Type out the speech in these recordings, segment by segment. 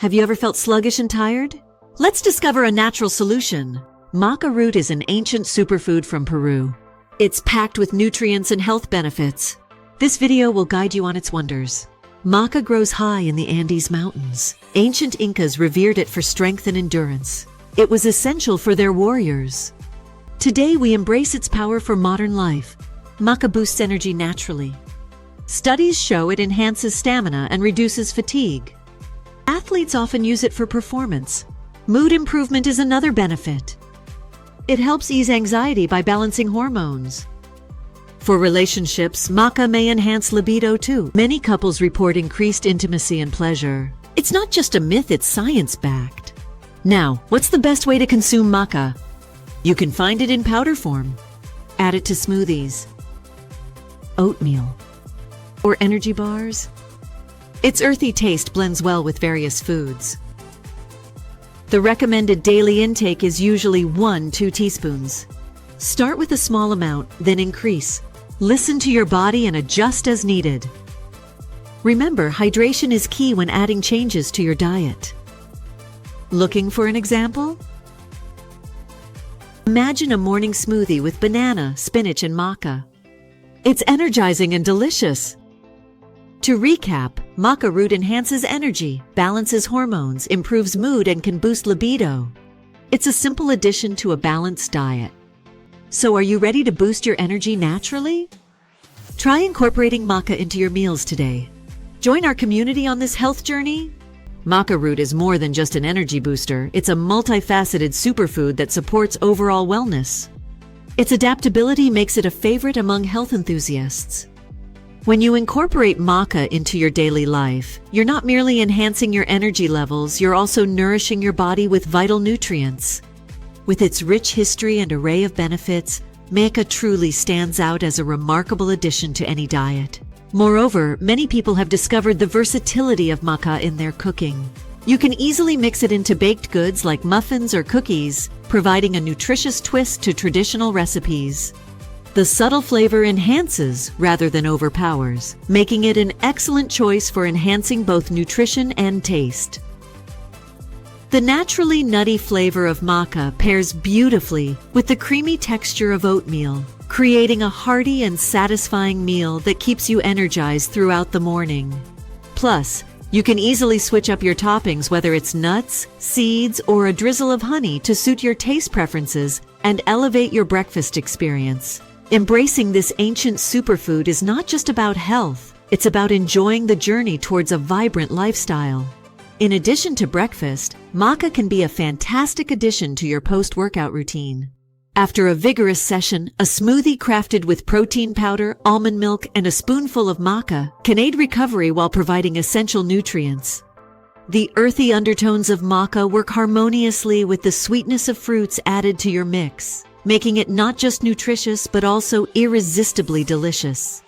Have you ever felt sluggish and tired? Let's discover a natural solution. Maca Root is an ancient superfood from Peru. It's packed with nutrients and health benefits. This video will guide you on its wonders. Maca grows high in the Andes Mountains. Ancient Incas revered it for strength and endurance. It was essential for their warriors. Today we embrace its power for modern life. Maca boosts energy naturally. Studies show it enhances stamina and reduces fatigue. Athletes often use it for performance. Mood improvement is another benefit. It helps ease anxiety by balancing hormones. For relationships, maca may enhance libido too. Many couples report increased intimacy and pleasure. It's not just a myth, it's science-backed. Now, what's the best way to consume maca? You can find it in powder form. Add it to smoothies, oatmeal, or energy bars. Its earthy taste blends well with various foods. The recommended daily intake is usually 1-2 teaspoons. Start with a small amount, then increase. Listen to your body and adjust as needed. Remember, hydration is key when adding changes to your diet. Looking for an example? Imagine a morning smoothie with banana, spinach, and maca. It's energizing and delicious. To recap, Maca Root enhances energy, balances hormones, improves mood, and can boost libido. It's a simple addition to a balanced diet. So are you ready to boost your energy naturally? Try incorporating maca into your meals today. Join our community on this health journey. Maca Root is more than just an energy booster. It's a multifaceted superfood that supports overall wellness. Its adaptability makes it a favorite among health enthusiasts. When you incorporate maca into your daily life, you're not merely enhancing your energy levels, you're also nourishing your body with vital nutrients. With its rich history and array of benefits, maca truly stands out as a remarkable addition to any diet. Moreover, many people have discovered the versatility of maca in their cooking. You can easily mix it into baked goods like muffins or cookies, providing a nutritious twist to traditional recipes. The subtle flavor enhances rather than overpowers, making it an excellent choice for enhancing both nutrition and taste. The naturally nutty flavor of maca pairs beautifully with the creamy texture of oatmeal, creating a hearty and satisfying meal that keeps you energized throughout the morning. Plus, you can easily switch up your toppings, whether it's nuts, seeds, or a drizzle of honey to suit your taste preferences and elevate your breakfast experience. Embracing this ancient superfood is not just about health, it's about enjoying the journey towards a vibrant lifestyle. In addition to breakfast, maca can be a fantastic addition to your post-workout routine. After a vigorous session, a smoothie crafted with protein powder, almond milk, and a spoonful of maca can aid recovery while providing essential nutrients. The earthy undertones of maca work harmoniously with the sweetness of fruits added to your mix, making it not just nutritious but also irresistibly delicious.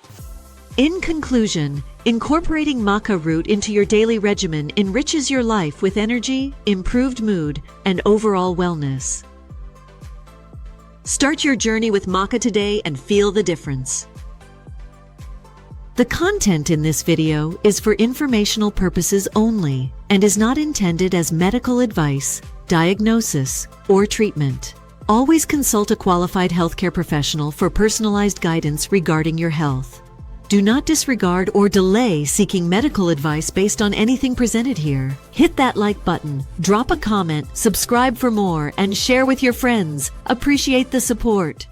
In conclusion, incorporating maca root into your daily regimen enriches your life with energy, improved mood, and overall wellness. Start your journey with maca today and feel the difference. The content in this video is for informational purposes only and is not intended as medical advice, diagnosis, or treatment. Always consult a qualified healthcare professional for personalized guidance regarding your health. Do not disregard or delay seeking medical advice based on anything presented here. Hit that like button, drop a comment, subscribe for more, and share with your friends. Appreciate the support.